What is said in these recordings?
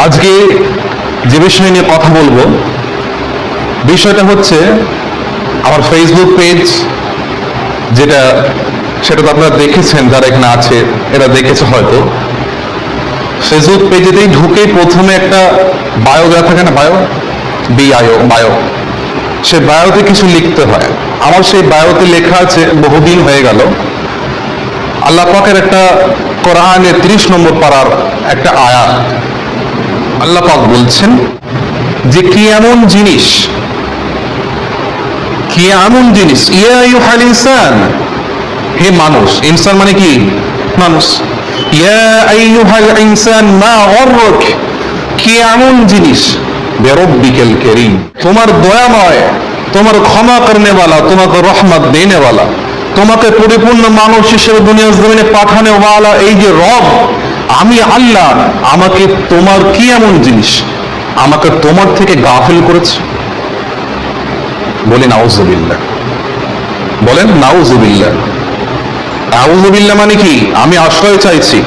আজকে যে বিষয় নিয়ে কথা বলবো, বিষয়টা হচ্ছে আমার ফেসবুক পেজ, সেটা তো আপনারা দেখেছেন, যারা এখানে আছে এরা দেখেছে হয়তো। ফেসবুক পেজেতেই ঢুকে প্রথমে একটা বায়ো দেওয়া থাকে না, বায়ো, সে বায়োতে কিছু লিখতে হয়। আমার সেই বায়োতে লেখা আছে, বহুদিন হয়ে গেল, আল্লাহ পাকের একটা কোরআনের 30 নম্বর পারার একটা আয়াত। আল্লাহ পাক বলছেন যে কি এমন জিনিস, ইয়া আইয়ুহাল ইনসান, হে মানুষ। ইনসান মানে কি? মানুষ। ইয়া আইয়ুহাল ইনসান মা গররক, কি এমন জিনিস, বিরব্বিকাল কারীম, তোমার দয়াময়, তোমার ক্ষমা করনে वाला, তোমাকে রহমত দেনে वाला, তোমাকে পরিপূর্ণ মানুষ হিসেবে দুনিয়ার জমিনে পাঠানে वाला এই যে রব, আমি আল্লাহ, আমাকে তোমার কি এমন জিনিস আমাকে তোমার থেকে গাফিল করেছে? বলি নাউজুবিল্লাহ, বলেন নাউজুবিল্লাহ। নাউজুবিল্লাহ মানে কি? আমি আশ্রয় চাইছি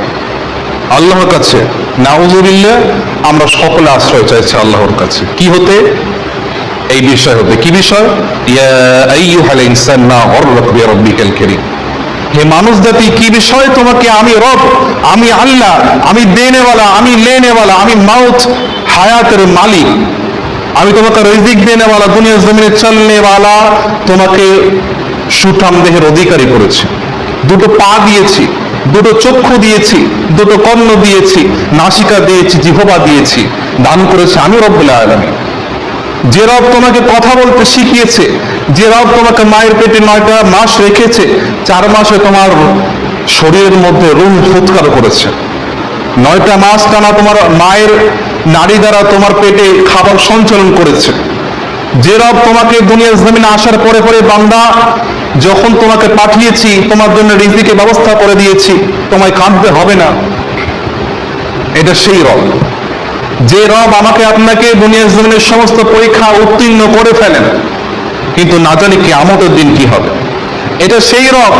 আল্লাহর কাছে। নাউজুবিল্লাহ, আমরা সকলে আশ্রয় চাইছি আল্লাহর কাছে। কি হতে? এই বিষয় হতে। কি বিষয়? ইয়া আইয়ুহাল ইনসান মা গররক বিরব্বিকাল কারীম, হে মানুষ জাতি, কি বিষয় তোমাকে আমি রব, আমি আল্লাহ, আমি দেনেওয়ালা, আমি লেনেওয়ালা, আমি মাউত হায়াতের মালিক, আমি তোমাকে রিজিক দেনেওয়ালা, দুনিয়ার জমিনে চলনেওয়ালা, তোমাকে সুঠাম দেহের অধিকারী করেছি, দুটো পা দিয়েছি, দুটো চক্ষু দিয়েছি, দুটো কর্ণ দিয়েছি, নাসিকা দিয়েছি, জিহ্বা দিয়েছি, দান করেছি আমি রব্বুল আলামিন। যে রব তোমাকে কথা বলতে শিখিয়েছে, যে রব তোমাকে মায়ের পেটে 9টা মাস রেখেছে, 4 মাসে তোমার শরীরের মধ্যে রুহ ফুৎকার করেছে, 9টা মাস টানা তোমার মায়ের নাড়ি দ্বারা তোমার পেটে খাবার সঞ্চালন করেছে, যে রব তোমাকে দুনিয়ার জমিনে আসার পরে পরে বান্দা যখন তোমাকে পাঠিয়েছি তোমার জন্য রিজিকের ব্যবস্থা করে দিয়েছি, তোমায় কাঁদতে হবে না, এটা সেই রব। যে রব আমাকে আপনাকে দুনিয়ার জমিনের সমস্ত পরীক্ষা উত্তীর্ণ করে ফেলেন, কিন্তু না জানি কিয়ামতের দিন কি হবে। এটা সেই রব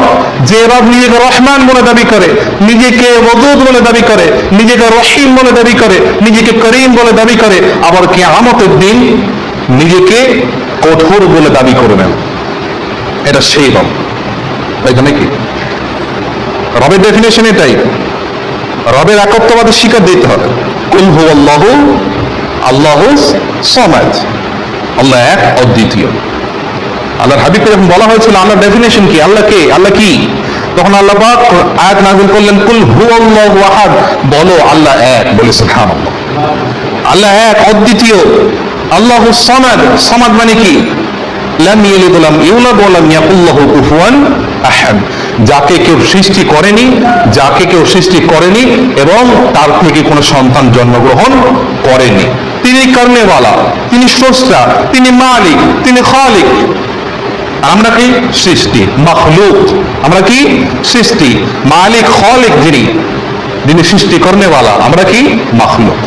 যে রব নিজেকে রহমান বলে দাবি করে, নিজেকে ওদুদ বলে দাবি করে, নিজেকে রহিম বলে দাবি করে, নিজেকে করিম বলে দাবি করে, আবার কিয়ামতের দিন নিজেকে কঠোর বলে দাবি করবেন। এটা সেই রব। এখানে কি রবের ডেফিনেশন? এটাই রবের একত্ববাদের স্বীকার দিতে হবে। কুল হুয়াল্লাহু আল্লাহুস সামাদ, আল্লাহ এক অদ্বিতীয়। আল্লাহর হাবিবকে যখন বলা হয়েছিল আল্লাহর ডেফিনেশন কি, আল্লাহ কে, আল্লাহ কি, তখন আল্লাহ পাক আয়াত নাযিল করলেন, কুল হুয়াল্লাহু আহাদ, বলো আল্লাহ এক। বলে সুবহানাল্লাহ, আল্লাহ এক অদ্বিতীয়। আল্লাহুস সামাদ, সামাদ মানে কি? লাম ইয়ালিদ ওয়া লাম ইউলাদ ওয়া লাম ইয়াকুল লাহু কুফুয়ান আহাদ, যাকে কেউ সৃষ্টি করেনি এবং তার থেকে কোনো সন্তান জন্মগ্রহণ করেনি। তিনি কর্নেওয়ালা, তিনি স্রষ্টা, তিনি মালিক, তিনি খালিক। আমরা কি? সৃষ্টি, মাখলুক। আমরা কি? সৃষ্টি। মালিক খালিক যিনি সৃষ্টি কর্নেওয়ালা, আমরা কি? মাখলুক।